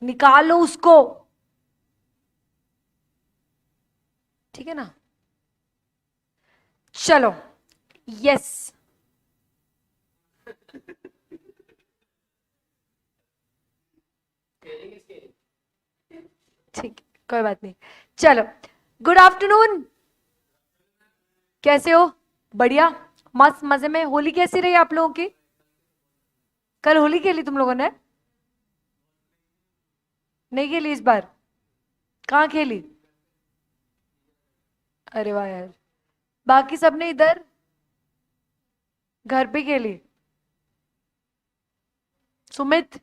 निकालो उसको, ठीक है ना। चलो, यस, ठीक, कोई बात नहीं। चलो, गुड आफ्टरनून, कैसे हो? बढ़िया, मस्त मजे में। होली कैसी रही आप लोगों की? कल होली खेली तुम लोगों ने? नहीं खेली इस बार? कहाँ खेली? अरे वाह यार, बाकी सबने इधर घर पे खेली। सुमित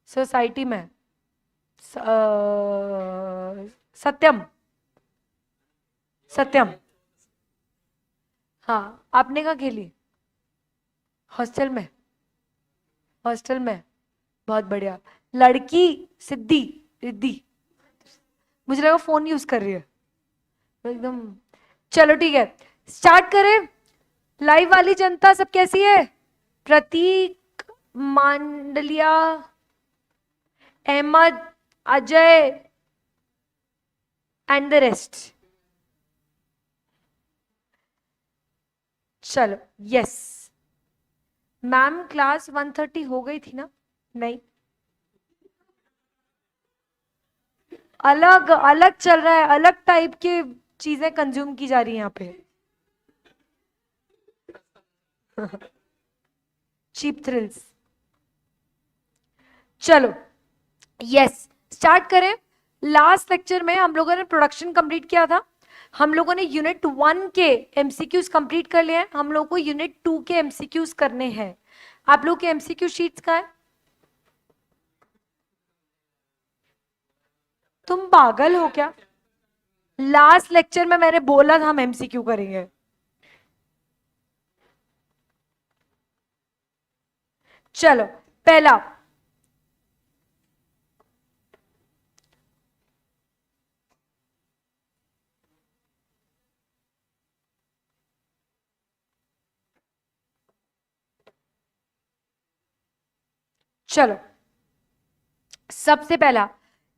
सोसाइटी में, सत्यम, सत्यम, हाँ, आपने कहाँ खेली? हॉस्टल में, हॉस्टल में, बहुत बढ़िया। लड़की सिद्धि, रिद्धि, मुझे लगा फोन यूज कर रही है एकदम। चलो ठीक है, स्टार्ट करें। लाइव वाली जनता सब कैसी है? Pratik, Mandaliya, Ahmed, Ajay and the rest. चलो, यस। मैम क्लास 1:30 हो गई थी ना? नहीं, अलग अलग चल रहा है, अलग टाइप की चीजें कंज्यूम की जा रही हैं यहाँ पे। Cheap thrills. चलो, यस, स्टार्ट करें। लास्ट लेक्चर में हम लोगों ने प्रोडक्शन कंप्लीट किया था। हम लोगों ने यूनिट 1 के एमसीक्यूज कंप्लीट कर लिए हैं। हम लोगों को यूनिट 2 के एमसीक्यूज करने हैं। आप लोग के एमसीक्यू शीट्स का है? तुम पागल हो क्या? लास्ट लेक्चर में मैंने बोला था हम एमसीक्यू करेंगे। चलो, पहला, चलो, सबसे पहला,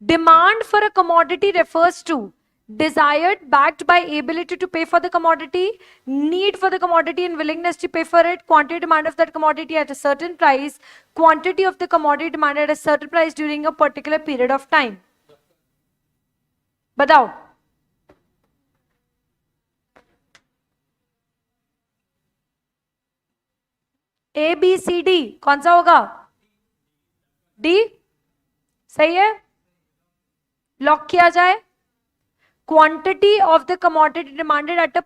demand for a commodity refers to desired backed by ability to pay for the commodity, need for the commodity and willingness to pay for it, quantity demand of that commodity at a certain price, quantity of the commodity demanded at a certain price during a particular period of time। बताओ। A B C D कौन सा होगा? D सही है, lock किया जाए। quantity of the commodity demanded at a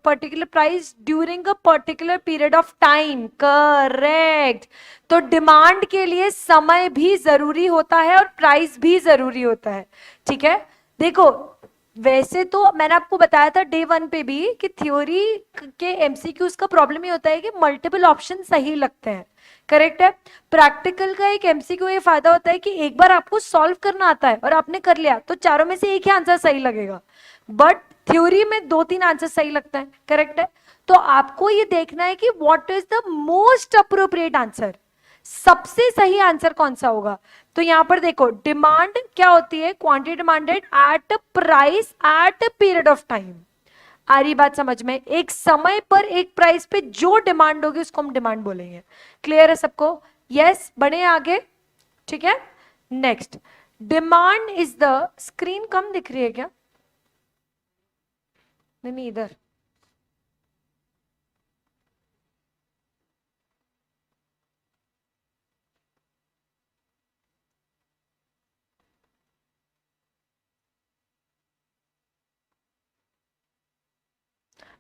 particular price during a particular period of time, correct। तो demand के लिए समय भी जरूरी होता है और प्राइस भी जरूरी होता है, ठीक है। देखो, वैसे तो मैंने आपको बताया था डे 1 पे भी कि थ्योरी के एमसीक्यूज का प्रॉब्लम ये होता है कि मल्टीपल ऑप्शन सही लगते हैं, करेक्ट है। प्रैक्टिकल का एक एमसीक्यू ये फायदा होता है कि एक बार आपको सॉल्व करना आता है और आपने कर लिया तो चारों में से एक ही आंसर सही लगेगा, बट थ्योरी में 2-3 आंसर सही लगता है, करेक्ट है। तो आपको ये देखना है कि what is the most appropriate answer, सबसे सही आंसर कौन सा होगा। तो यहां पर देखो, डिमांड क्या होती है? Quantity demanded at a price at a period of time. आ रही बात समझ में? एक समय पर एक प्राइस पे जो डिमांड होगी उसको हम डिमांड बोलेंगे। क्लियर है सबको? यस, बढ़े आगे, ठीक है। Next, demand is the, screen कम दिख रही है क्या? नहीं नहीं, इधर।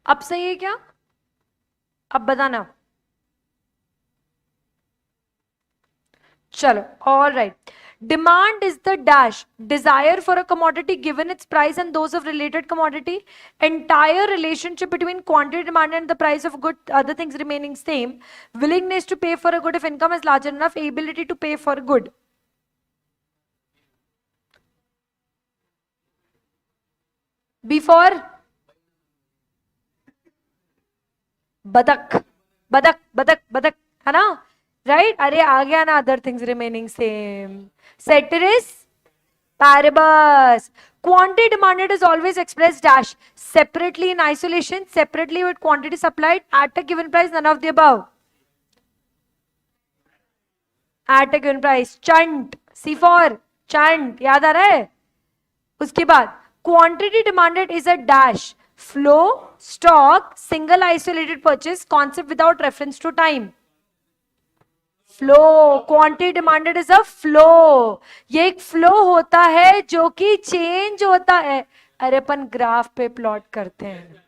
अब सही है क्या? अब बताना। चलो, all right. Demand is the dash desire for a commodity given its price and those of related commodity. Entire relationship between quantity demand and the price of good, other things remaining same. Willingness to pay for a good if income is large enough. Ability to pay for good. Before बदक, बदक बदक बदक, है ना? Right? अरे आ गया ना, other things remaining same. Ceteris paribus. Quantity demanded is always expressed dash separately in isolation, separately with quantity supplied at a given price, none of the above. At a given price. Chunt. C for chunt. याद आ रहा है? उसके बाद quantity demanded is a dash flow, stock, single isolated purchase, concept without reference to time. Flow. Quantity demanded is a flow. ये एक flow होता है जो कि चेंज होता है. अरे अपन ग्राफ पे प्लॉट करते हैं.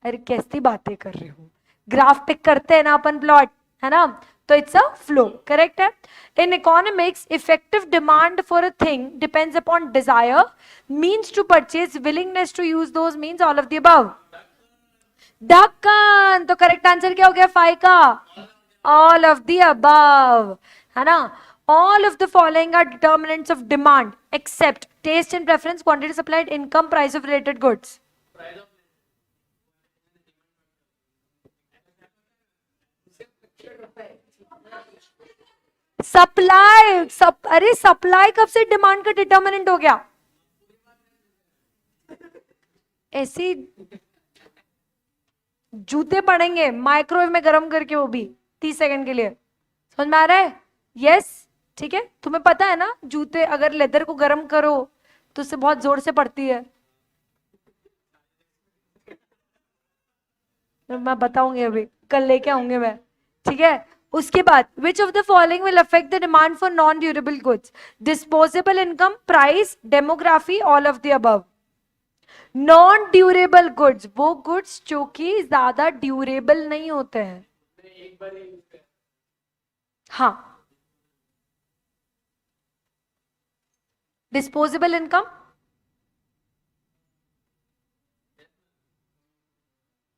अरे कैसी बातें कर रही हूँ. ग्राफ पे करते हैं ना अपन प्लॉट, है ना? तो इट्स अ फ्लो. करेक्ट है. In economics effective demand for a thing depends upon desire, means to purchase, willingness to use those means, all of the above. ढक्कन. तो करेक्ट आंसर क्या हो गया 5 का? All of the above, है ना? All of the following are determinants of demand except taste and preference, quantity supplied, income, price of related goods. Supply. अरे supply कब से डिमांड का डिटर्मिनेंट हो गया? ऐसी जूते पड़ेंगे माइक्रोवेव में गर्म करके, वो भी 30 सेकंड के लिए. समझ में आ रहा है? यस. ठीक है. तुम्हें पता है ना, जूते अगर लेदर को गर्म करो तो उससे बहुत जोर से पड़ती है. मैं बताऊंगी अभी, कल लेके आऊंगे मैं. ठीक है. उसके बाद which of the following will affect the demand for non durable goods? Disposable income, price, demography, all of the above. Non durable goods वो गुड्स जो कि ज्यादा ड्यूरेबल नहीं होते हैं. हाँ. डिस्पोजेबल इनकम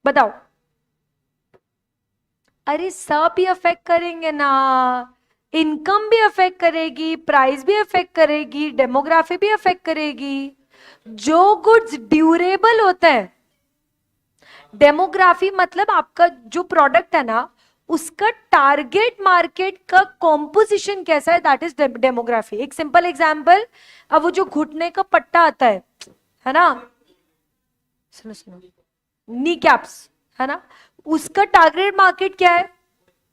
बताओ. अरे सब भी अफेक्ट करेंगे ना. इनकम भी अफेक्ट करेगी, प्राइस भी अफेक्ट करेगी, डेमोग्राफी भी अफेक्ट करेगी. जो गुड्स ड्यूरेबल होते हैं, डेमोग्राफी मतलब आपका जो प्रोडक्ट है ना, उसका टारगेट मार्केट का कॉम्पोजिशन कैसा है, दैट इज डेमोग्राफी. एक सिंपल एग्जांपल, अब वो जो घुटने का पट्टा आता है ना? सुनो सुनो, नी कैप्स, है ना? उसका टारगेट मार्केट क्या है?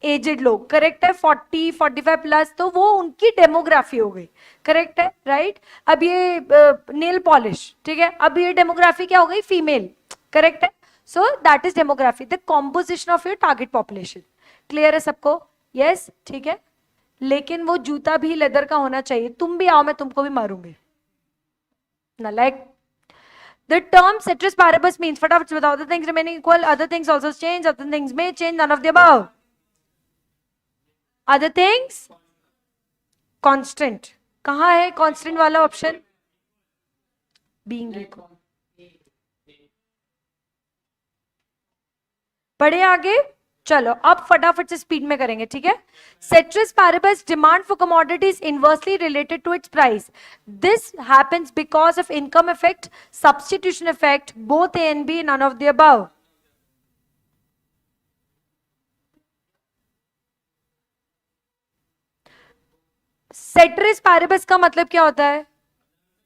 एजेड लोग. करेक्ट है. 40-45 प्लस, तो वो उनकी डेमोग्राफी हो गई. करेक्ट है. राइट. अब ये नेल पॉलिश, ठीक है, अब ये डेमोग्राफी क्या हो गई? फीमेल. करेक्ट है. So that is demography, the composition of your target population. Clear है सबको? यस. ठीक है. लेकिन वो जूता भी लेदर का होना चाहिए. तुम भी आओ, मैं तुमको भी मारूंगी ना. Like the term ceteris paribus means, फटाफट से बताओ. other things remaining equal, other things also change, other things may change, none of the above. other things constant. कहां है constant वाला ऑप्शन? being equal. पढ़े आगे. चलो अब फटाफट से स्पीड में करेंगे. ठीक है. ceteris paribus, demand for commodities inversely related to its price. This happens because of income effect, substitution effect, both A and B, none of the above. ceteris paribus का मतलब क्या होता है?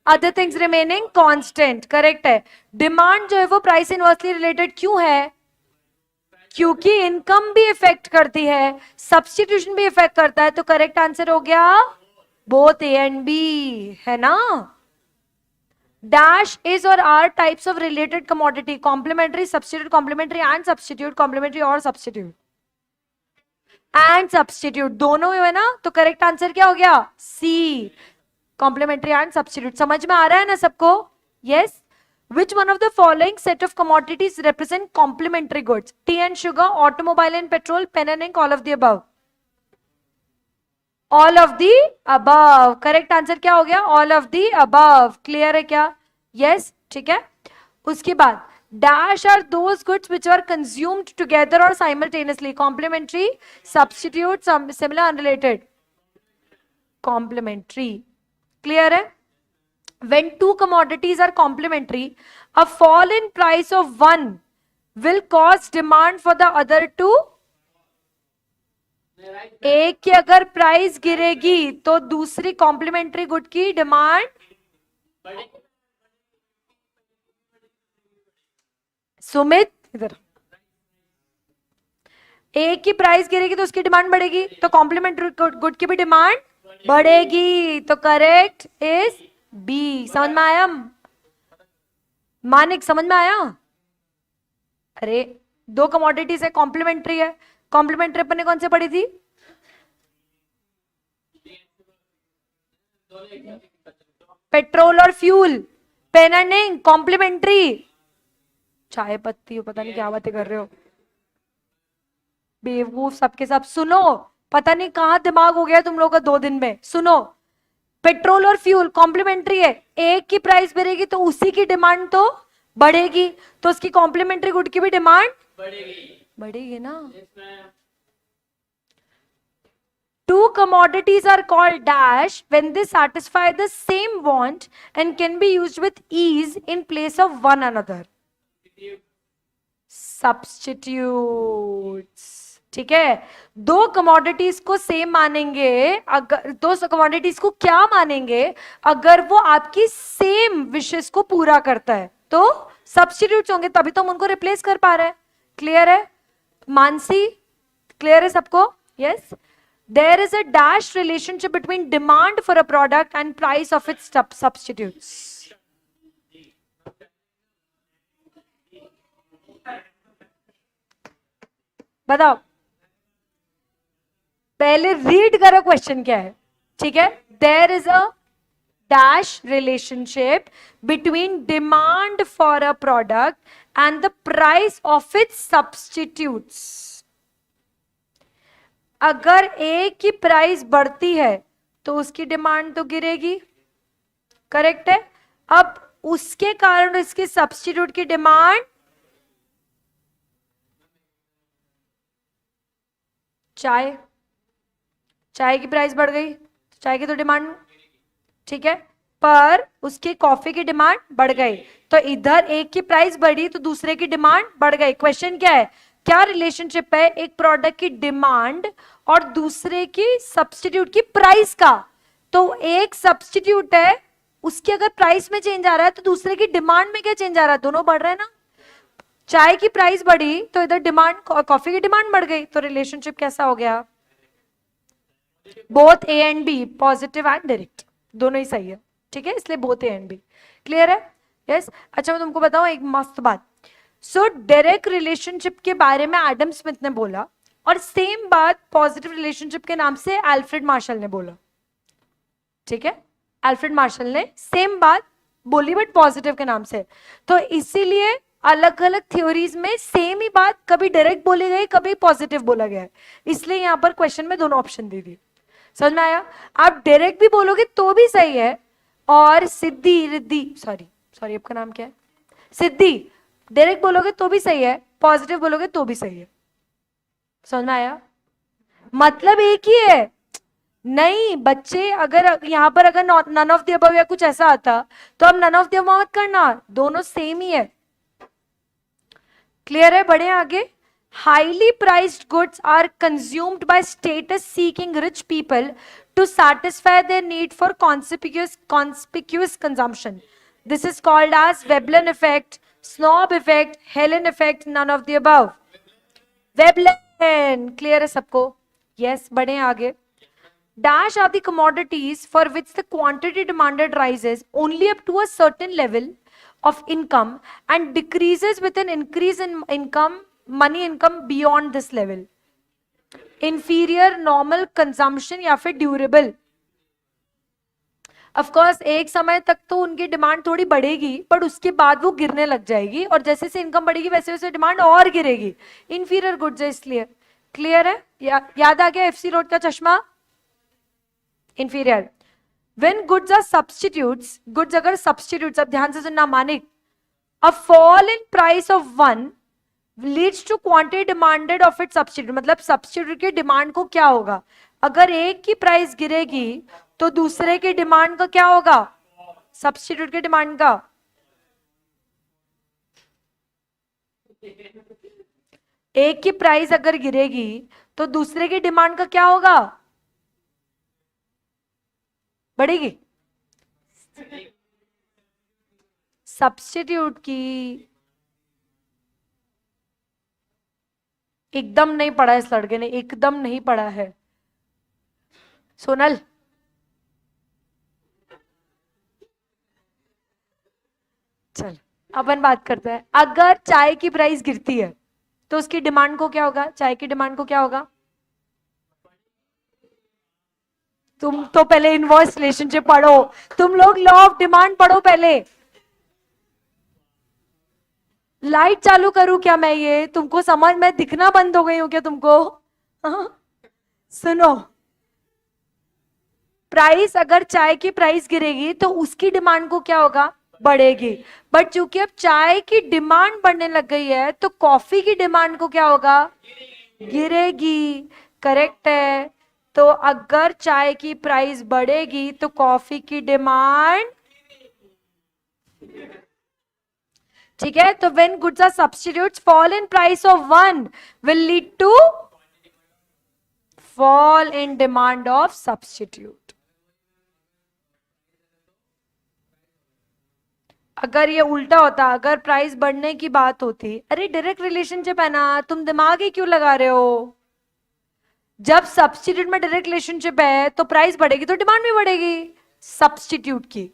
other things remaining constant. Correct है. Demand जो है वो price inversely related क्यों है? क्योंकि इनकम भी इफेक्ट करती है, सब्स्टिट्यूशन भी इफेक्ट करता है. तो करेक्ट आंसर हो गया बोथ ए एंड बी, है ना? डैश इज और are types of related commodity, complementary, substitute, complementary and substitute, complementary और सब्स्टिट्यूट एंड सब्स्टिट्यूट दोनों है ना. तो करेक्ट आंसर क्या हो गया? C, complementary and substitute. समझ में आ रहा है ना सबको? Yes. Which one of the following set of commodities represent complementary goods? Tea and sugar, automobile and petrol, pen and ink, all of the above. All of the above. Correct answer क्या हो गया? All of the above. Clear है क्या? Yes. ठीक है. उसके बाद dash are those goods which are consumed together or simultaneously. Complementary, substitute, similar, unrelated. Complementary. Clear है? When two commodities are complementary, a fall in price of one will cause demand for the other to एक की अगर price गिरेगी तो दूसरी complementary good की demand, Sumit इधर, एक की प्राइस गिरेगी तो उसकी डिमांड बढ़ेगी, तो कॉम्प्लीमेंट्री गुड की भी डिमांड बढ़ेगी, तो करेक्ट इज बी। समझ में आया मानिक, समझ में आया? अरे दो कमोडिटीज है, कॉम्प्लीमेंट्री है, कॉम्प्लीमेंट्री अपन ने कौन से पढ़ी थी? पेट्रोल और fuel, pen and ink complementary, चाय पत्ती पता नहीं क्या बातें कर रहे हो बेवकूफ सबके सब। सुनो, पता नहीं कहां दिमाग हो गया तुम लोगों का 2 दिन में। सुनो, पेट्रोल और फ्यूल कॉम्प्लीमेंट्री है, एक की प्राइस बढ़ेगी तो उसी की डिमांड तो बढ़ेगी, तो उसकी कॉम्प्लीमेंट्री गुड की भी डिमांड बढ़ेगी ना। Two commodities are called dash when they satisfy the same want and can be used with ease in place of one another. Substitutes. ठीक है, दो कमोडिटीज को सेम मानेंगे, अगर दो कमोडिटीज को क्या मानेंगे, अगर वो आपकी सेम विशेष को पूरा करता है तो सब्स्टिट्यूट्स होंगे, तभी तो हम उनको रिप्लेस कर पा रहे हैं। क्लियर है मानसी? क्लियर है सबको? Yes. There is a dash relationship between demand for a product and price of its substitutes. बताओ, पहले रीड करो क्वेश्चन क्या है, ठीक है? There is a dash relationship between demand for a product and the price of its substitutes. अगर एक की प्राइस बढ़ती है तो उसकी डिमांड तो गिरेगी, करेक्ट है? अब उसके कारण इसके सब्स्टिट्यूट की डिमांड, चाय, चाय की प्राइस बढ़ गई तो चाय की तो डिमांड, ठीक है, पर उसकी कॉफी की डिमांड बढ़ गई, तो इधर एक की प्राइस बढ़ी तो दूसरे की डिमांड बढ़ गई। क्वेश्चन क्या है, क्या रिलेशनशिप है एक प्रोडक्ट की डिमांड और दूसरे की सब्स्टिट्यूट की प्राइस का? तो एक सब्स्टिट्यूट है, उसकी अगर प्राइस में चेंज आ रहा है तो दूसरे की डिमांड में क्या चेंज आ रहा है? दोनों बढ़ रहे हैं ना। चाय की प्राइस बढ़ी तो इधर डिमांड, कॉफी की डिमांड बढ़ गई, तो रिलेशनशिप कैसा हो गया? Both A and B, positive and direct, दोनों ही सही है, ठीक है, इसलिए both A and B. Clear है? यस। अच्छा मैं तुमको बताऊं एक मस्त बात। सो डायरेक्ट रिलेशनशिप के बारे में एडम स्मिथ ने बोला, और सेम बात पॉजिटिव रिलेशनशिप के नाम से अल्फ्रेड मार्शल ने बोला, ठीक है? अल्फ्रेड मार्शल ने सेम बात बोली बट पॉजिटिव के नाम से, तो इसीलिए अलग अलग थ्योरीज में सेम ही बात कभी डायरेक्ट बोली गई, कभी पॉजिटिव बोला गया है, इसलिए यहां पर क्वेश्चन में दोनों ऑप्शन दे दी। समझ में आया? आप डायरेक्ट भी बोलोगे तो भी सही है, और सिद्धि रिद्धि सॉरी आपका नाम क्या है? सिद्धि, डायरेक्ट बोलोगे तो भी सही है, पॉजिटिव बोलोगे तो भी सही है। समझ में आया? मतलब एक ही है। नहीं बच्चे, अगर यहां पर अगर नन ऑफ द अबव या कुछ ऐसा आता तो अब नन ऑफ द अबव मत करना, दोनों सेम ही है। क्लियर है? बढ़े आगे। Highly priced goods are consumed by status-seeking rich people to satisfy their need for conspicuous consumption. This is called as Veblen effect, snob effect, Helen effect, none of the above. Veblen, clear है सबको? Yes, बढ़े आगे। Dash are the commodities for which the quantity demanded rises only up to a certain level of income and decreases with an increase in income, money income beyond this level. Inferior, normal, consumption या फिर durable. Of course एक समय तक तो उनकी demand थोड़ी बढ़ेगी, पर उसके बाद वो गिरने लग जाएगी, और जैसे से इनकम बढ़ेगी वैसे वैसे डिमांड और गिरेगी। इंफीरियर गुड्स है इसलिए। क्लियर है? याद आ गया एफसी रोड का चश्मा? Inferior. When goods are substitutes, goods अगर substitutes, अब ध्यान से सुनना Manik, a fall in price of one leads to quantity demanded of its substitute, मतलब substitute की डिमांड को क्या होगा? अगर एक की प्राइस गिरेगी तो दूसरे की डिमांड का क्या होगा? सब्स्टिट्यूट की डिमांड का। एक की प्राइस अगर गिरेगी तो दूसरे की डिमांड का क्या होगा? बढ़ेगी। सब्स्टिट्यूट की एकदम नहीं पढ़ा इस लड़के ने, एकदम नहीं पढ़ा है। सोनल, चल अपन बात करते हैं। अगर चाय की प्राइस गिरती है तो उसकी डिमांड को क्या होगा? चाय की डिमांड को क्या होगा? तुम तो पहले इनवर्स रिलेशनशिप पढ़ो, तुम लोग लॉ ऑफ डिमांड पढ़ो पहले। लाइट चालू करूं क्या मैं? ये तुमको समझ में दिखना बंद हो गई हूं क्या तुमको? सुनो, प्राइस, अगर चाय की प्राइस गिरेगी तो उसकी डिमांड को क्या होगा? बढ़ेगी। बट चूंकि अब चाय की डिमांड बढ़ने लग गई है तो कॉफी की डिमांड को क्या होगा? गिरेगी। करेक्ट है। तो अगर चाय की प्राइस बढ़ेगी तो कॉफी की डिमांड, ठीक है। तो when goods are substitutes, fall in price of one will lead to fall in demand of substitute. अगर ये उल्टा होता, अगर प्राइस बढ़ने की बात होती, अरे डायरेक्ट रिलेशनशिप है ना, तुम दिमाग ही क्यों लगा रहे हो? जब सब्स्टिट्यूट में डायरेक्ट रिलेशनशिप है तो प्राइस बढ़ेगी तो डिमांड भी बढ़ेगी सब्स्टिट्यूट की।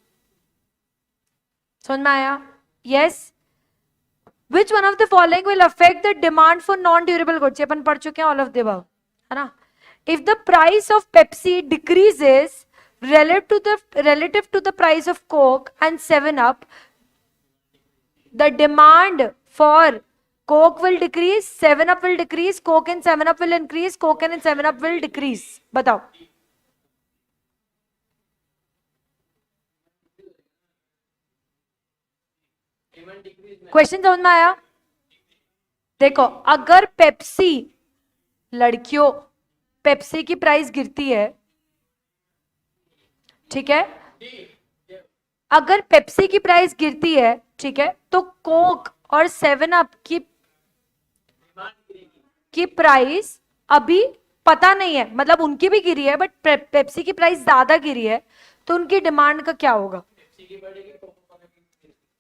समझ में आया? Yes. Which one of the following will affect the demand for non-durable goods? अपन पढ़ चुके हैं all of the above, है ना? If the price of Pepsi decreases relative to the price of Coke and 7-Up, the demand for Coke will decrease, 7-Up will decrease, Coke and 7-Up will increase, Coke and 7-Up will decrease. बताओ। Question समझ में आया? देखो, अगर Pepsi, लड़कियों, Pepsi की price गिरती है, ठीक है, अगर पेप्सी की प्राइस गिरती है, ठीक है, तो कोक और 7-अप की प्राइस अभी पता नहीं है, मतलब उनकी भी गिरी है बट पेप्सी की प्राइस ज्यादा गिरी है, तो उनकी डिमांड का क्या होगा?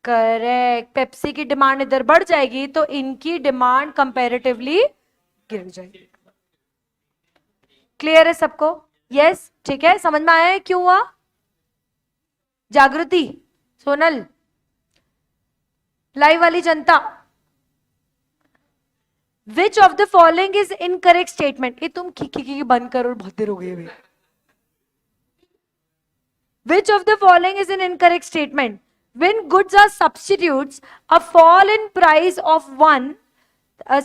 करेक्ट, पेप्सी की डिमांड इधर बढ़ जाएगी तो इनकी डिमांड कंपैरेटिवली गिर जाएगी। क्लियर है सबको? यस, ठीक है। समझ में आया है क्यों हुआ? जागृति, सोनल, लाइव वाली जनता, which of the following is incorrect statement? ये तुम खी बंद करो, बहुत देर हो गई है। Which of the following is an incorrect statement? When goods are substitutes, a fall in price of one,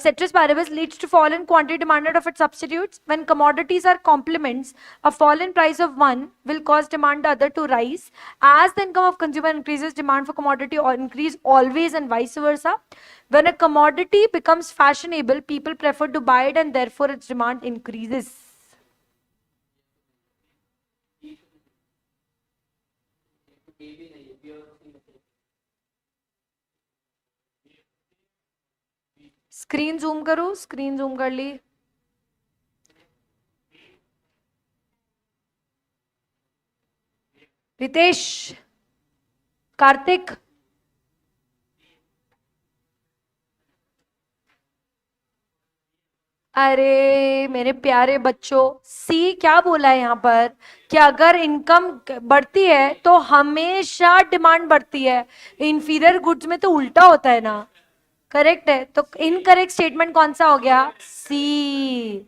ceteris paribus, leads to fall in quantity demanded of its substitutes. When commodities are complements, a fall in price of one will cause demand the other to rise. As the income of consumer increases, demand for commodity or increase always, and vice versa. When a commodity becomes fashionable, people prefer to buy it and therefore its demand increases. Screen zoom करो, screen zoom कर ली। रितेश, कार्तिक, अरे मेरे प्यारे बच्चों, सी क्या बोला है यहाँ पर कि अगर इनकम बढ़ती है तो हमेशा डिमांड बढ़ती है। इंफीरियर गुड्स में तो उल्टा होता है ना। करेक्ट है, तो इनकरेक्ट स्टेटमेंट कौन सा हो गया? सी।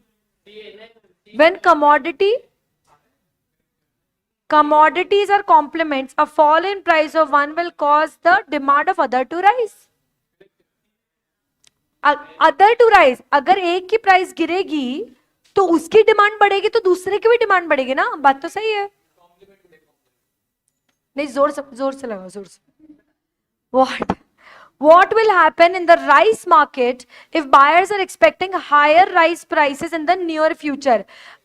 When commodities are complements, a fall in price of one will cause the demand of other to rise. Other to rise, अगर एक की प्राइस गिरेगी तो उसकी डिमांड बढ़ेगी तो दूसरे की भी डिमांड बढ़ेगी ना। बात तो सही है। नहीं, जोर से लगाओ, जोर से। What will happen in the rice market if buyers are expecting higher rice prices in the near future?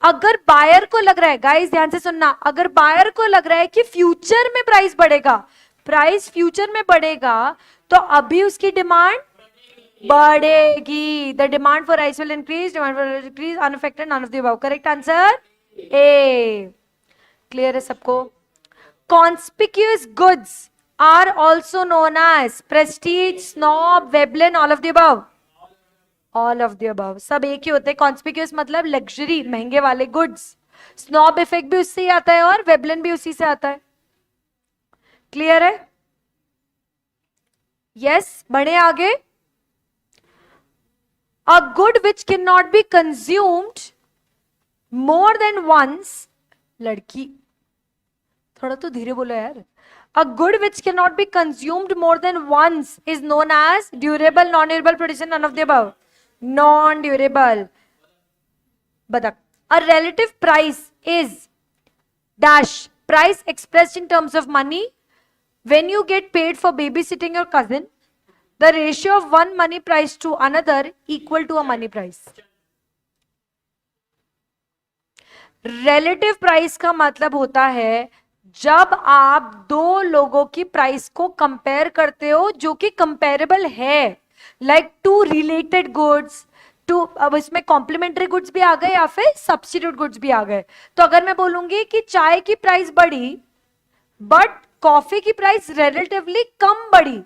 अगर बायर को लग रहा है, गाइस ध्यान से सुनना, अगर बायर को लग रहा है कि फ्यूचर में प्राइस बढ़ेगा, प्राइस फ्यूचर में बढ़ेगा, तो अभी उसकी डिमांड बढ़ेगी. The demand for rice will increase, demand for increase, unaffected, none of the above. Correct answer A. Clear है सबको? Conspicuous goods are also known as prestige, snob, Veblen, all of the above. All of the above. सब एक ही होते हैं. Conspicuous मतलब luxury, महंगे वाले goods. Snob effect भी उससे ही आता है और वेबलन भी उसी से आता है. क्लियर है? यस. बढ़े आगे. A good which cannot be consumed more than once. लड़की थोड़ा तो धीरे बोलो यार. A good which cannot be consumed more than once is known as durable, non-durable, production, none of the above. Non-durable. बता. A relative price is dash. Price expressed in terms of money. When you get paid for babysitting your cousin, the ratio of one money price to another equal to a money price. Relative price का मतलब होता है जब आप दो लोगों की price को कंपेयर करते हो जो कि कंपेरेबल है. Like two related goods, two. अब इसमें कॉम्प्लीमेंट्री गुड्स भी आ गए या फिर सब्स्टिट्यूट गुड्स भी आ गए. तो अगर मैं बोलूंगी कि चाय की प्राइस बढ़ी बट कॉफी की प्राइस रिलेटिवली कम बढ़ी,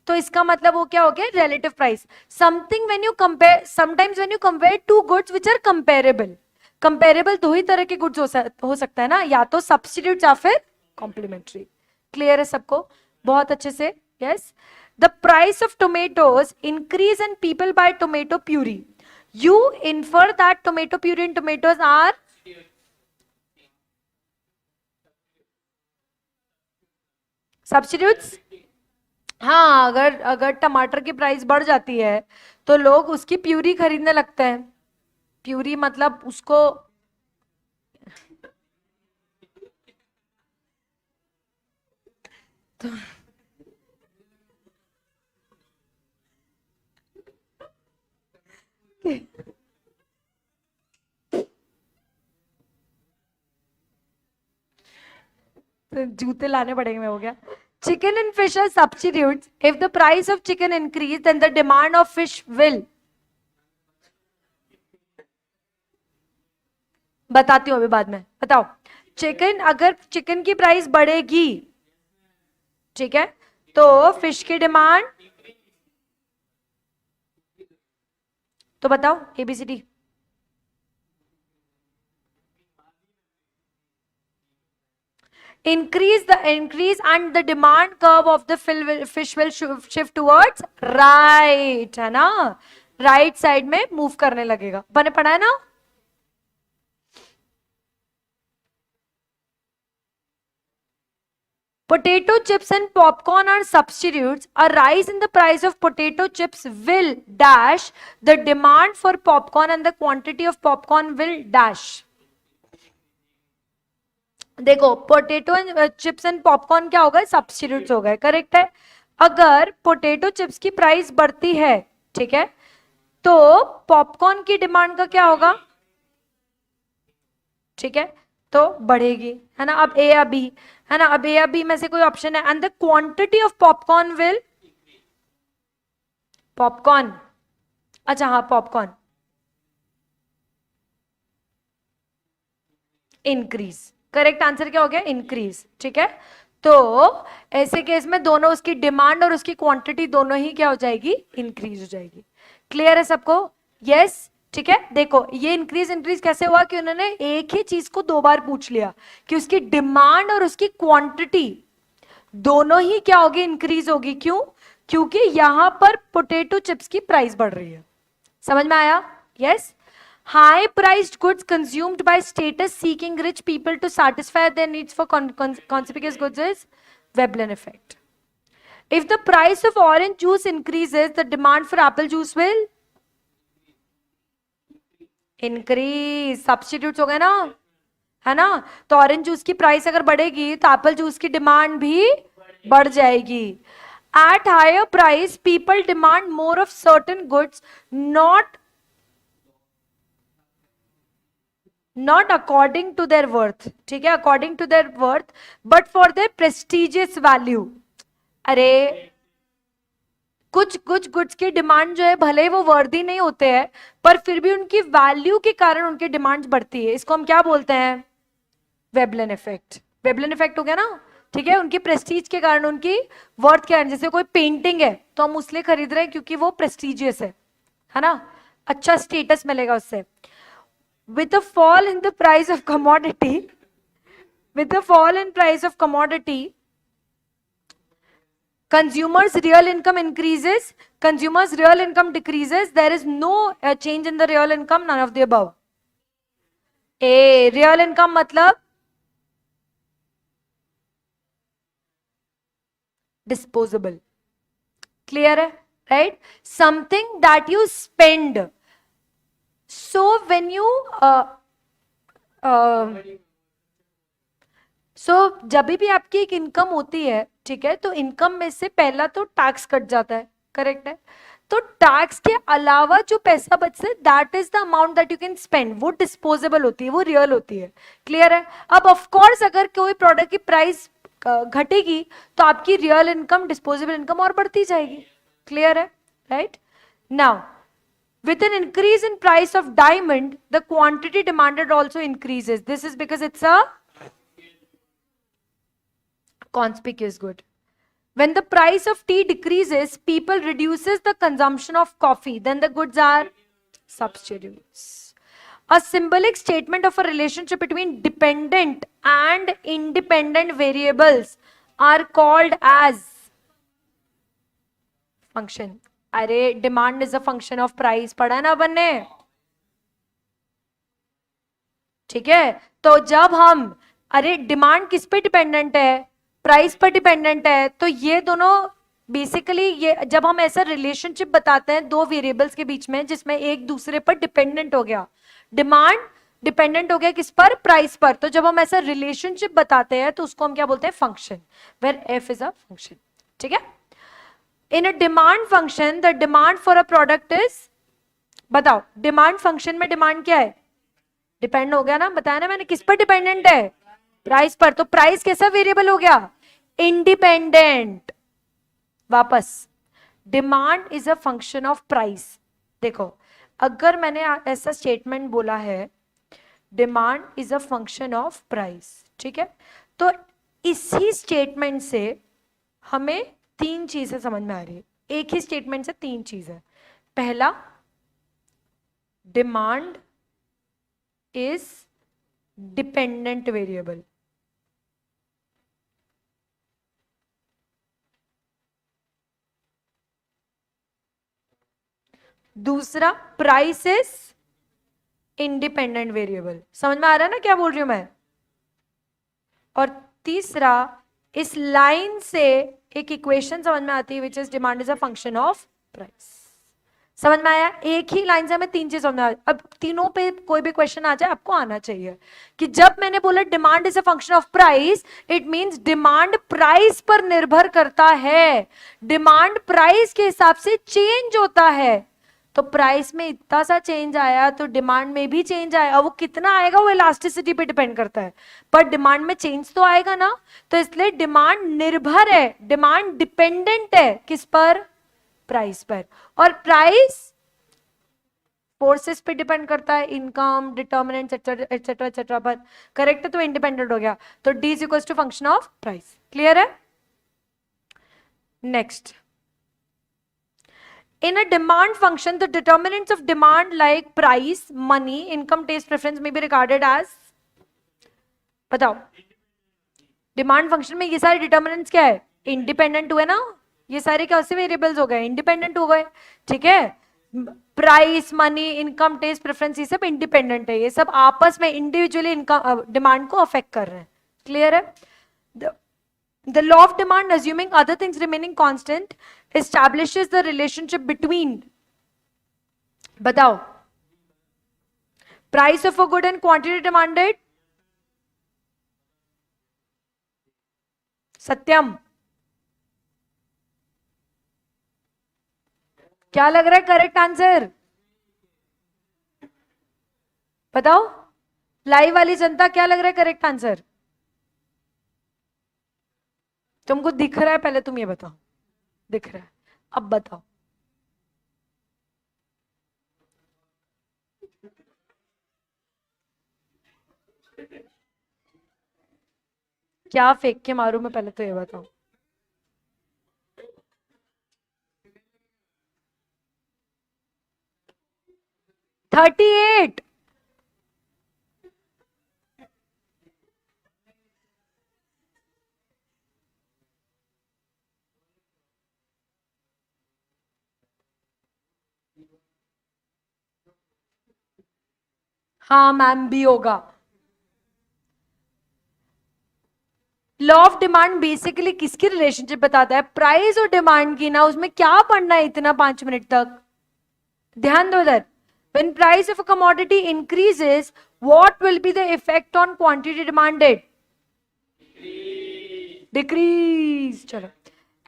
तो इसका मतलब वो क्या हो गया? Relative price. Something when you compare, sometimes when you compare two goods which are comparable. Comparable दो ही तरह के गुड्स हो सकता है ना, या तो सब्स्टिट्यूट या फिर कॉम्प्लीमेंट्री. क्लियर है सबको? बहुत अच्छे से. Yes. The price of tomatoes increase and people buy tomato puree. You infer that tomato puree and tomatoes are substitutes. हाँ, अगर टमाटर की प्राइस बढ़ जाती है तो लोग उसकी प्यूरी खरीदने लगते हैं. प्यूरी मतलब उसको तो जूते लाने पड़ेंगे. मैं हो गया. Chicken and fish are substitutes. If the price of chicken increase, then the demand of fish will. बताती हूँ अभी बाद में. बताओ. चिकन, अगर चिकन की प्राइस बढ़ेगी, ठीक है, तो फिश की डिमांड. तो बताओ ABCD. Increase and the demand curve of the fish will shift towards right, है ना? राइट साइड में मूव करने लगेगा. मैंने पढ़ा है ना? Potato chips and popcorn are substitutes. A rise in the price of potato chips will dash the demand for popcorn and the quantity of popcorn will dash. देखो, पोटेटो चिप्स एंड पॉपकॉर्न क्या हो गए? Substitutes हो गए. Correct है. अगर potato chips की price बढ़ती है, ठीक है, तो पॉपकॉर्न की डिमांड का क्या होगा? ठीक है, तो बढ़ेगी, है ना? अब ए या बी, है ना? अब ए या बी में से कोई ऑप्शन है. And the quantity of popcorn will. Popcorn, अच्छा हाँ, पॉपकॉर्न इंक्रीज. करेक्ट आंसर क्या हो गया? इंक्रीज. ठीक है, तो ऐसे केस में दोनों, उसकी डिमांड और उसकी क्वांटिटी दोनों ही क्या हो जाएगी? इंक्रीज हो जाएगी. क्लियर है सबको? यस. ठीक है, देखो ये इंक्रीज कैसे हुआ कि उन्होंने एक ही चीज को दो बार पूछ लिया कि उसकी डिमांड और उसकी क्वांटिटी दोनों ही क्या होगी? इंक्रीज होगी. क्यों? क्योंकि यहां पर पोटेटो चिप्स की प्राइस बढ़ रही है. समझ में आया? Yes. High priced goods consumed by status seeking rich people to satisfy their needs for conspicuous goods is Veblen effect. If the price of orange juice increases, the demand for apple juice will increase. Substitutes हो गए ना, है ना? तो orange juice की price अगर बढ़ेगी तो एप्पल जूस की डिमांड भी बढ़ जाएगी. At higher price, people demand more of certain goods, not according to their worth. ठीक है, according to their worth, but for their prestigious value. अरे कुछ गुड्स की डिमांड जो है भले ही वो वर्दी नहीं होते हैं, पर फिर भी उनकी वैल्यू के कारण उनकी डिमांड बढ़ती है। इसको हम क्या बोलते हैं? Veblen effect. वेबलन इफेक्ट हो गया ना, ठीक है, उनकी प्रेस्टीज के कारण, उनकी वर्थ के कारण। जैसे कोई पेंटिंग है तो हम उसलिए खरीद रहे हैं क्योंकि वो प्रेस्टिजियस है ना, अच्छा स्टेटस मिलेगा उससे। With the fall in the price of commodity, with the fall in price of commodity, consumers real income increases, consumers real income decreases, there is no change in the real income, none of the above. A real income मतलब disposable, clear है, right? Something that you spend. So when you जब भी आपकी एक income होती है, ठीक है, तो इनकम में से पहला तो टैक्स कट जाता है, करेक्ट है? तो टैक्स के अलावा जो पैसा बचता है, that is the amount that you can spend. वो डिस्पोजेबल होती है, वो रियल होती है, क्लियर है? अब ऑफ कोर्स अगर कोई प्रोडक्ट की प्राइस घटेगी तो आपकी रियल इनकम, डिस्पोजेबल इनकम और बढ़ती जाएगी, क्लियर है, right? Now with an increase in price of diamond, the quantity demanded also increases. This is because it's a conspicuous good. When the price of tea decreases, people reduces the consumption of coffee, then the goods are substitutes. A symbolic statement of a relationship between dependent and independent variables are called as function. अरे demand is a function of price, पढ़ा ना अपन ने, ठीक है? तो जब हम, अरे डिमांड किस पे डिपेंडेंट है? प्राइस पर डिपेंडेंट है। तो ये दोनों बेसिकली, ये जब हम ऐसा रिलेशनशिप बताते हैं दो वेरिएबल्स के बीच में जिसमें एक दूसरे पर डिपेंडेंट हो गया, डिमांड डिपेंडेंट हो गया किस पर? प्राइस पर, तो जब हम ऐसा रिलेशनशिप बताते हैं तो उसको हम क्या बोलते हैं? Function, where F is a function, ठीक है? In a demand function the demand for a product is, बताओ डिमांड फंक्शन में डिमांड क्या है? डिपेंड हो गया ना, बताया ना मैंने, किस पर डिपेंडेंट है? प्राइस पर। तो प्राइस कैसा वेरिएबल हो गया? इंडिपेंडेंट। वापस, demand is a function of price. देखो, अगर मैंने ऐसा स्टेटमेंट बोला है, demand is a function of price, ठीक है, तो इसी स्टेटमेंट से हमें तीन चीजें समझ में आ रही है। एक ही स्टेटमेंट से तीन चीजें। पहला, डिमांड इज डिपेंडेंट वेरिएबल। दूसरा, प्राइस इज इंडिपेंडेंट वेरिएबल। समझ में आ रहा है ना क्या बोल रही हूं मैं? और तीसरा, इस लाइन से एक इक्वेशन समझ में आती है which is demand is a function of price. समझ में आया? एक ही लाइन से हमें तीन चीज समझ में आ। अब तीनों पे कोई भी क्वेश्चन आ जाए आपको आना चाहिए कि जब मैंने बोला demand is a function of price, it means demand price पर निर्भर करता है, डिमांड प्राइस के हिसाब से चेंज होता है। तो प्राइस में इतना सा चेंज आया तो डिमांड में भी चेंज आया। वो कितना आएगा वो इलास्टिसिटी पे डिपेंड करता है, पर डिमांड में चेंज तो आएगा ना। तो इसलिए डिमांड निर्भर है, डिमांड डिपेंडेंट है किस पर? प्राइस पर। और प्राइस फोर्सेस पे डिपेंड करता है, इनकम, डिटर्मिनेंट्स एक्सेट्रा एक्सेट्रा पर, करेक्ट है? तो इंडिपेंडेंट हो गया। तो D is equal to function of price. Clear है? Next, in a demand function the determinants of demand like price, money, income, taste, preference may be regarded as, बताओ demand function में ये सारे डिटर्मिनेंट्स क्या है? इंडिपेंडेंट हुए ना, ये सारे क्या से वेरिएबल्स हो गए? इंडिपेंडेंट हो गए, ठीक है? Price, money, income, taste, preference, ये सब इंडिपेंडेंट है, ये सब आपस में इंडिविजुअली इनकम डिमांड को अफेक्ट कर रहे हैं। क्लियर है? The law of demand, assuming other things remaining constant, establishes the relationship between, बताओ, price of a good and quantity demanded. सत्यम, क्या लग रहा है करेक्ट आंसर? बताओ, लाइव वाली जनता क्या लग रहा है करेक्ट आंसर? तुमको दिख रहा है? पहले तुम ये बताओ, दिख रहा है? अब बताओ क्या फेंक के मारू मैं, पहले तो ये बताओ। Thirty eight. हाँ मैम भी होगा। लॉ ऑफ डिमांड बेसिकली किसकी रिलेशनशिप बताता है? प्राइस और डिमांड की ना। उसमें क्या पढ़ना है इतना 5 मिनट तक? ध्यान दो इधर। When price of a commodity increases, what will be the effect on quantity demanded? Decrease. चलो.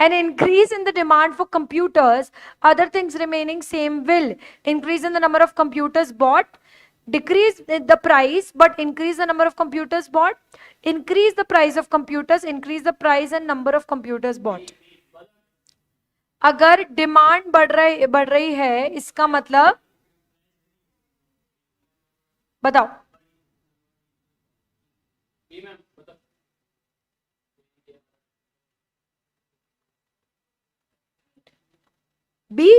An increase in the demand for computers, other things remaining same, will increase in the number of computers bought, decrease the price, but increase the number of computers bought, increase the price of computers, increase the price and number of computers bought. अगर demand बढ़ रही है, इसका मतलब बताओ। B.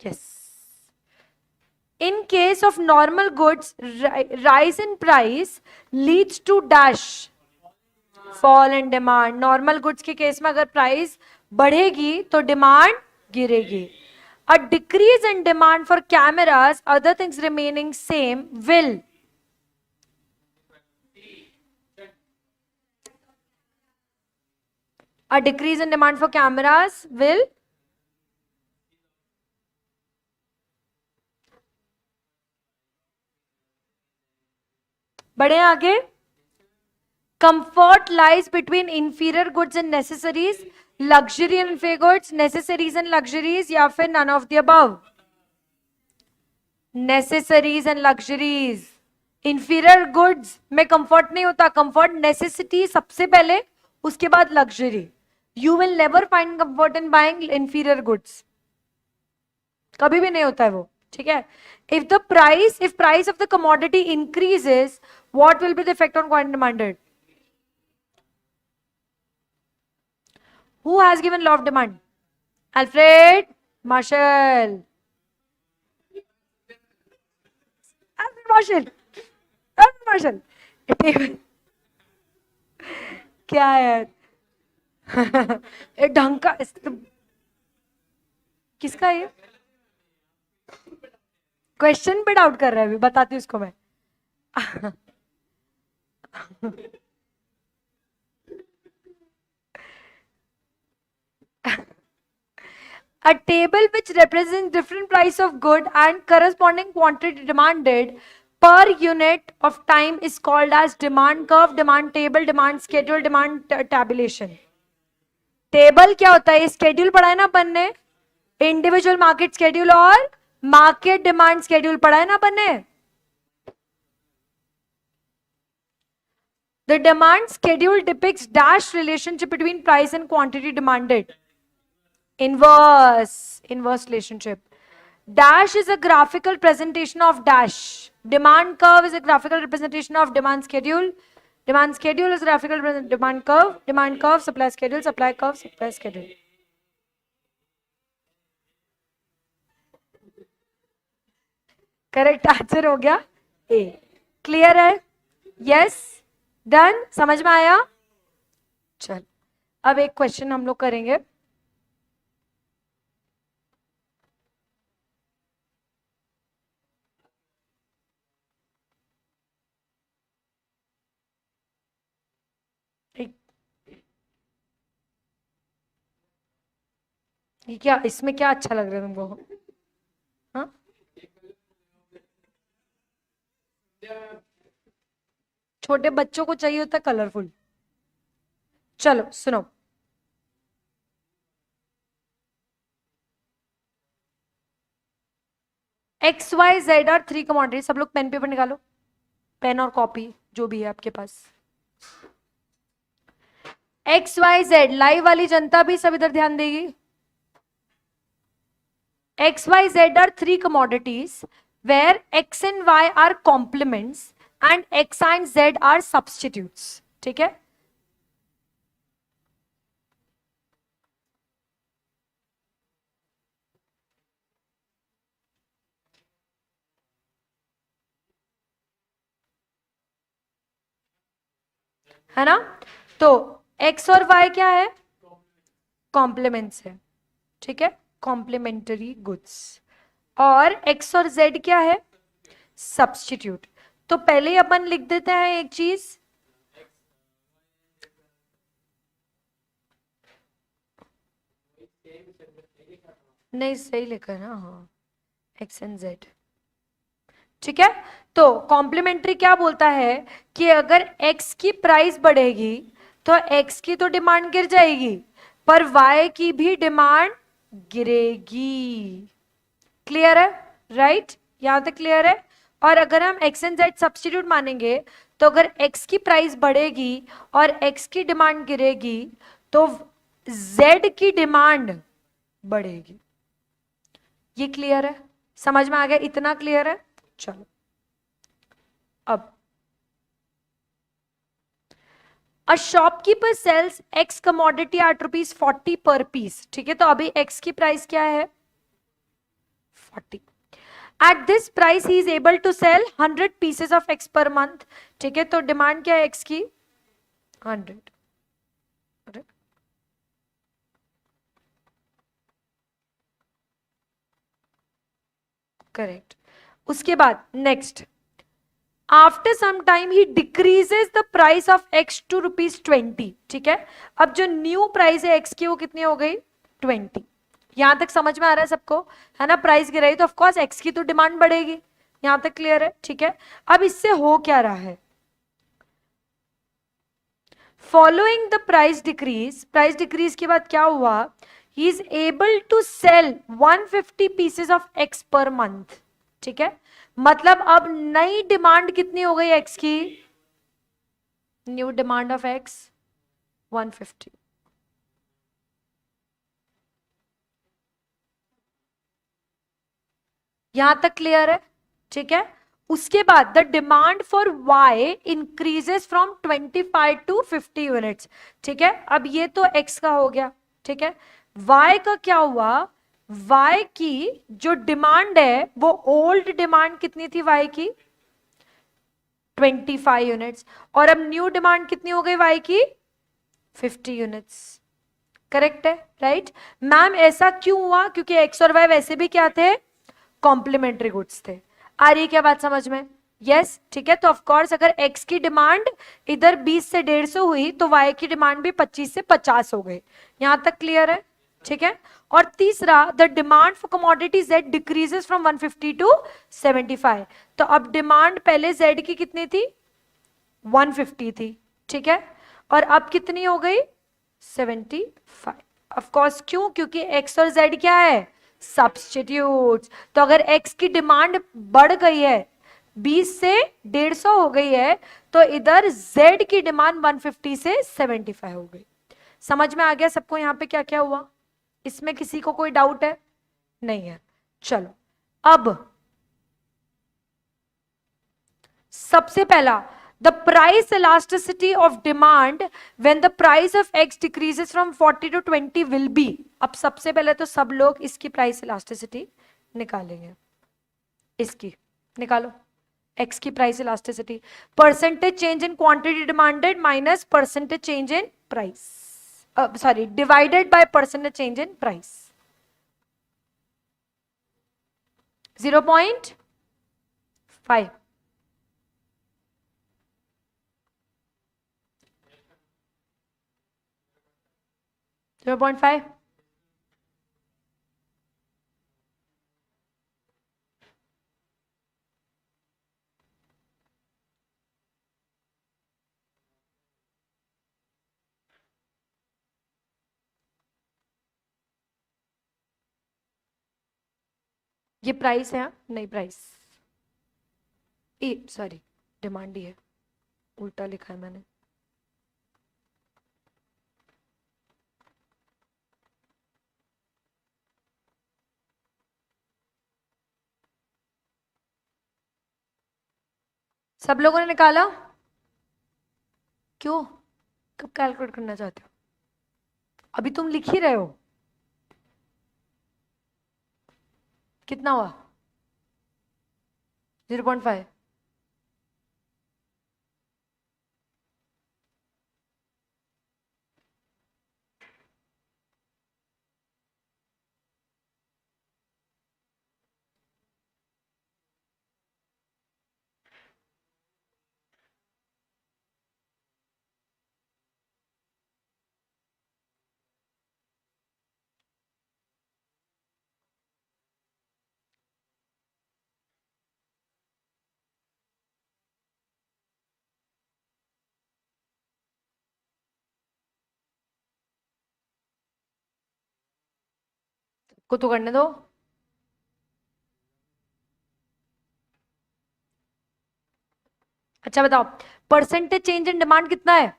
Yes. In case of normal goods, rise in price leads to dash, fall in demand. Normal goods के case में अगर प्राइस बढ़ेगी तो डिमांड गिरेगी. A decrease in demand for cameras, other things remaining same, will a decrease in demand for cameras will बढ़े आगे. Comfort lies between inferior goods and necessaries, luxury and inferior goods, necessaries and luxuries, या फिर none of the above. Necessaries and luxuries. Inferior goods में comfort नहीं होता. Comfort necessity सबसे पहले, उसके बाद luxury. You will never find comfort in buying inferior goods. कभी भी नहीं होता है वो. ठीक है. If price of the commodity increases, what will be the effect on quantity demanded? Who has given law of demand? Alfred Marshall. Alfred Marshall. Alfred Marshall. क्या है ये ढंग का? किसका ये क्वेश्चन पे डाउट कर रहा है? अभी बताती हूँ उसको मैं. A table which represents different price of good and corresponding quantity demanded per unit of time is called as demand curve, demand table, demand schedule, demand tabulation. Table क्या होता है? स्केड्यूल पढ़ा है ना अपन ने. इंडिविजुअल मार्केट स्केड्यूल और market demand schedule पढ़ा है ना अपन ने. The demand schedule depicts dash relationship between price and quantity demanded. Inverse relationship. Dash is a graphical presentation of dash. Demand curve is a graphical representation of demand schedule. Demand schedule is graphical demand curve. Demand curve, supply schedule, supply curve, supply schedule. Correct answer हो गया ए. Clear है? Yes. Done. समझ में आया? चल अब एक question हम लोग करेंगे. ये क्या, इसमें क्या अच्छा लग रहा है तुमको? हाँ छोटे बच्चों को चाहिए होता है कलरफुल. चलो सुनो. X Y Z are three commodity. सब लोग पेन पेपर निकालो, पेन और कॉपी जो भी है आपके पास. एक्स वाई जेड, लाइव वाली जनता भी सब इधर ध्यान देगी. XYZ are three commodities where x and y are complements and x and z are substitutes. ठीक है, है ना? तो x और y क्या है? कॉम्प्लीमेंट्स है, ठीक है, कॉम्प्लीमेंटरी गुड्स। और x और z क्या है? सब्स्टिट्यूट। तो पहले ही अपन लिख देते हैं एक चीज, नहीं सही लिखा है ना, हाँ, x एंड z, ठीक है। तो कॉम्प्लीमेंट्री क्या बोलता है कि अगर x की प्राइस बढ़ेगी तो x की तो डिमांड गिर जाएगी, पर y की भी डिमांड गिरेगी। क्लियर है? राइट, यहां तक क्लियर है? और अगर हम x एंड z सब्स्टिट्यूट मानेंगे तो अगर x की प्राइस बढ़ेगी और x की डिमांड गिरेगी तो z की डिमांड बढ़ेगी। ये क्लियर है? समझ में आ गया? इतना क्लियर है? चलो, अब a shopkeeper sells X commodity at ₹40 per piece, ठीक है, तो अभी एक्स की प्राइस क्या है? 40। At this price he is able to sell 100 pieces of X per month, ठीक है, तो डिमांड क्या है एक्स की? 100। करेक्ट। उसके बाद next, after some time he decreases the price of X to ₹20, ठीक है। अब जो न्यू प्राइस है एक्स की वो कितनी हो गई? 20। यहां तक समझ में आ रहा है सबको? है ना, प्राइस गिराई तो ऑफकोर्स एक्स की तो डिमांड बढ़ेगी। यहां तक क्लियर है? ठीक है। अब इससे हो क्या रहा है? फॉलोइंग द प्राइस डिक्रीज के बाद क्या हुआ? He is able to sell 150 pieces of X per month, ठीक है। मतलब अब नई डिमांड कितनी हो गई एक्स की? New demand of X 150। यहां तक क्लियर है? ठीक है। उसके बाद the demand for Y increases from 25 to 50 units, ठीक है। अब ये तो एक्स का हो गया, ठीक है। वाई का क्या हुआ? वाई की जो डिमांड है वो ओल्ड डिमांड कितनी थी वाई की? 25 यूनिट्स। और अब न्यू डिमांड कितनी हो गई वाई की? 50 यूनिट्स। करेक्ट है? राइट। मैम ऐसा क्यों हुआ? क्योंकि एक्स और वाई वैसे भी क्या थे? कॉम्प्लीमेंट्री गुड्स थे। आ रही है क्या बात समझ में? यस, ठीक है। तो ऑफ कोर्स अगर x की डिमांड इधर 20 से 150 हुई तो y की डिमांड भी 25 से 50 हो गई। यहां तक क्लियर है? ठीक है। और तीसरा, the demand for commodity z decreases from 150 to 75। तो अब डिमांड पहले z की कितनी थी? 150 थी, ठीक है। और अब कितनी हो गई? 75। ऑफ कोर्स क्यों? क्योंकि x और z क्या है? सब्स्टिट्यूट। तो अगर x की डिमांड बढ़ गई है, 20 से 150 हो गई है, तो इधर z की डिमांड 150 से 75 हो गई। समझ में आ गया सबको यहां पे क्या क्या हुआ? इसमें किसी को कोई डाउट है? नहीं है। चलो, अब सबसे पहला, the price elasticity of demand when the price of X decreases from 40 to 20 will be. अब सबसे पहले तो सब लोग इसकी प्राइस इलास्टिसिटी निकालेंगे। इसकी निकालो, एक्स की price elasticity, percentage change in quantity demanded minus percentage change in price, sorry, divided by percentage change in price. 0.5। 0.5। ये प्राइस है, नहीं प्राइस, ए सॉरी, डिमांड ही है, उल्टा लिखा है मैंने। सब लोगों ने निकाला? क्यों, कब कैलकुलेट करना चाहते हो? अभी तुम लिख ही रहे हो। कितना हुआ? 0.5। को तो करने दो। अच्छा बताओ, परसेंटेज चेंज इन डिमांड कितना है?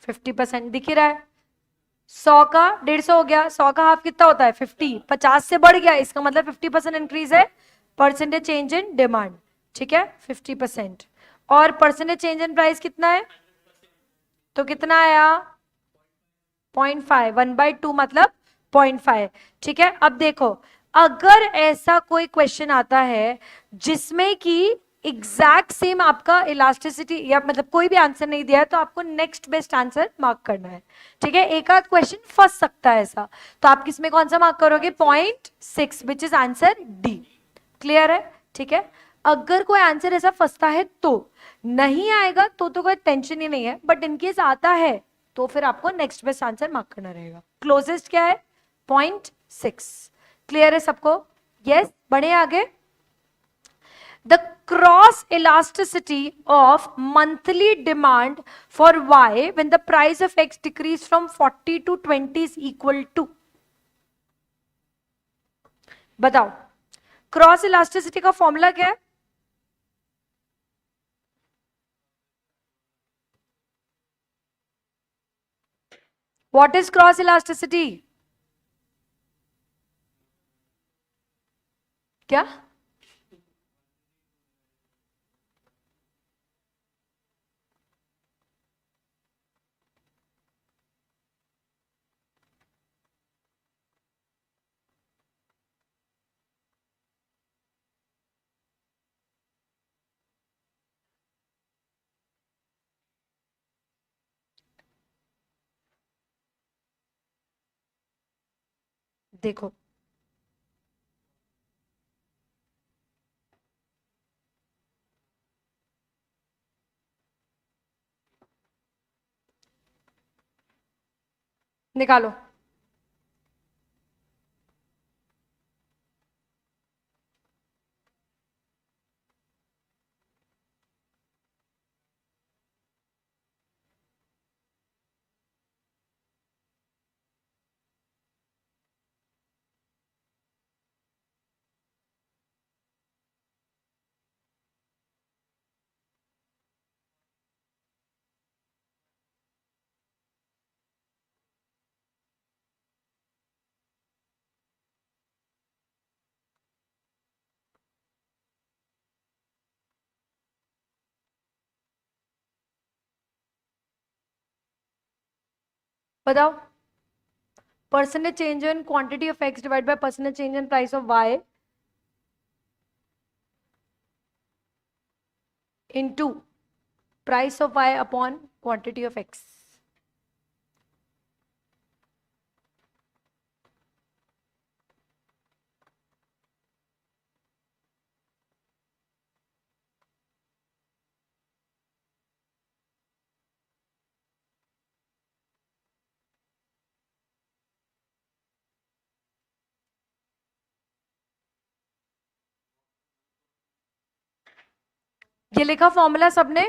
50% दिख ही रहा है। 100 का 150 हो गया, 100 का हाफ कितना होता है? 50। 50 से बढ़ गया, इसका मतलब 50% इंक्रीज है परसेंटेज चेंज इन डिमांड। ठीक है, 50%। और परसेंटेज चेंज इन प्राइस कितना है? तो कितना आया? 0.5। 1/2 मतलब 0.5। ठीक है, अब देखो, अगर ऐसा कोई क्वेश्चन आता है जिसमें कि एग्जैक्ट सेम आपका इलास्टिसिटी या मतलब कोई भी आंसर नहीं दिया है, तो आपको नेक्स्ट बेस्ट आंसर मार्क करना है। ठीक है, एक आध क्वेश्चन फंस सकता है ऐसा, तो आप किसमें कौन सा मार्क करोगे? 0.6, which is answer D. Clear है? ठीक है, अगर कोई आंसर ऐसा फंसता है तो नहीं आएगा तो कोई टेंशन ही नहीं है, बट इनकेस आता है तो फिर आपको नेक्स्ट बेस्ट आंसर मार्क करना रहेगा। क्लोजेस्ट क्या है? 0.6। क्लियर है सबको? यस, बढ़े आगे। The cross elasticity of monthly demand for Y when the price of X decrease from 40 to 20 is equal to, बताओ क्रॉस इलास्टिसिटी का फॉर्मूला क्या है? What is cross elasticity? क्या? देखो, निकालो। बताओ, percentage change in quantity of X divide by percentage change in price of Y into price of Y upon quantity of X. ये लिखा फॉर्मूला सबने?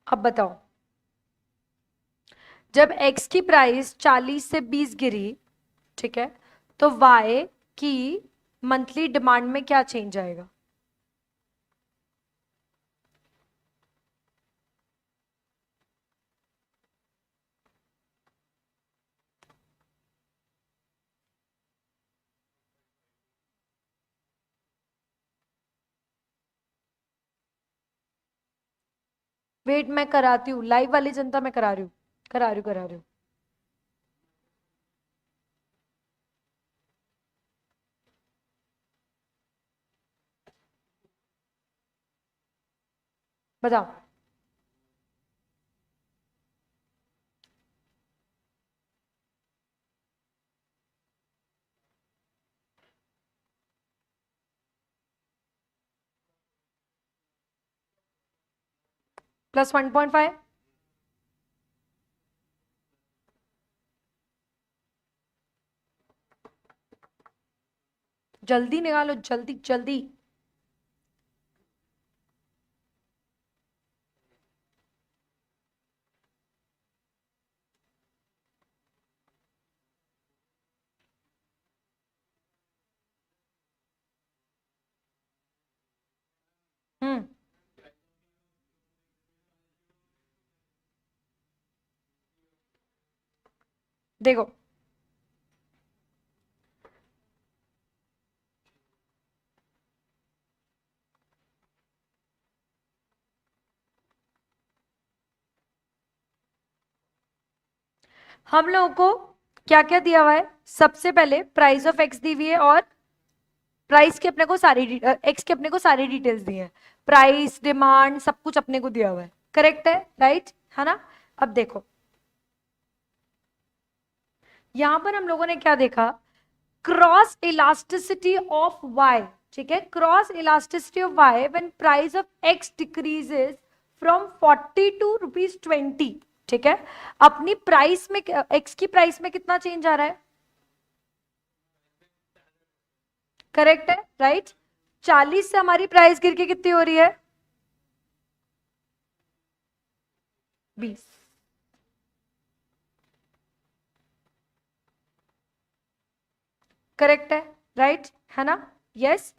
अब बताओ, जब x की प्राइस 40 से 20 गिरी, ठीक है, तो y कि मंथली डिमांड में क्या चेंज आएगा। वेट, मैं कराती हूँ, लाइव वाली जनता मैं करा रही हूँ, करा रही हूँ। बताओ। प्लस 1.5, जल्दी निकालो, जल्दी जल्दी। हम्म, देखो, हम लोगों को क्या क्या दिया हुआ है। सबसे पहले प्राइस ऑफ एक्स दी हुई है, और प्राइस के अपने को सारी एक्स के अपने को सारी डिटेल्स दी है, प्राइस, डिमांड, सब कुछ अपने को दिया हुआ है। करेक्ट है, राइट है ना। अब देखो, यहां पर हम लोगों ने क्या देखा, क्रॉस इलास्टिसिटी ऑफ वाई। ठीक है, cross elasticity of Y when price of X decreases from 40 to ₹20। ठीक है, अपनी प्राइस में, एक्स की प्राइस में कितना चेंज आ रहा है। करेक्ट है, राइट। 40 से हमारी प्राइस गिर के कितनी हो रही है, 20। करेक्ट है, राइट है ना, यस।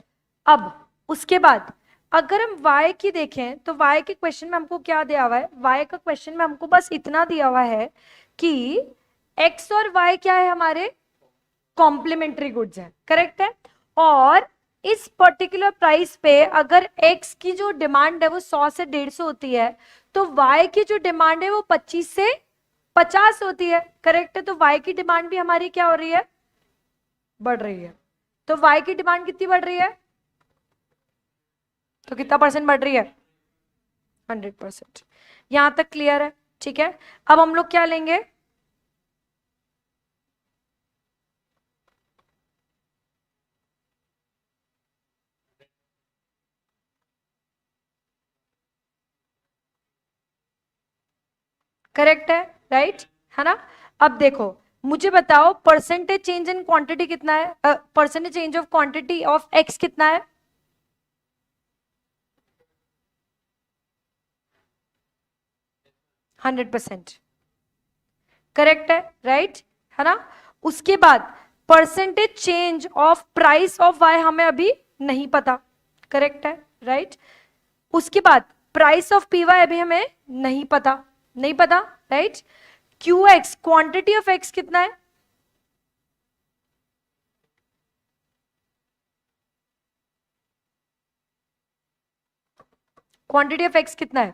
अब उसके बाद अगर हम y की देखें तो y के क्वेश्चन में हमको क्या दिया हुआ है, y का क्वेश्चन में हमको बस इतना दिया हुआ है कि x और y क्या है, हमारे कॉम्प्लीमेंट्री गुड्स हैं। करेक्ट है, और इस पर्टिकुलर प्राइस पे अगर x की जो डिमांड है वो 100 से 150 होती है, तो y की जो डिमांड है वो 25 से 50 होती है। करेक्ट है, तो y की डिमांड भी हमारी क्या हो रही है, बढ़ रही है। तो y की डिमांड कितनी बढ़ रही है, तो कितना परसेंट बढ़ रही है, 100%। यहां तक क्लियर है, ठीक है। अब हम लोग क्या लेंगे, करेक्ट है, राइट है ना। अब देखो, मुझे बताओ परसेंटेज चेंज इन क्वांटिटी कितना है, percentage change of quantity of x कितना है, 100%। करेक्ट है, राइट है ना। उसके बाद percentage change of price of Y हमें अभी नहीं पता। करेक्ट है, राइट। उसके बाद प्राइस ऑफ पी वाई अभी हमें नहीं पता, नहीं पता, right. Q x, quantity of x कितना है, क्वांटिटी ऑफ एक्स कितना है,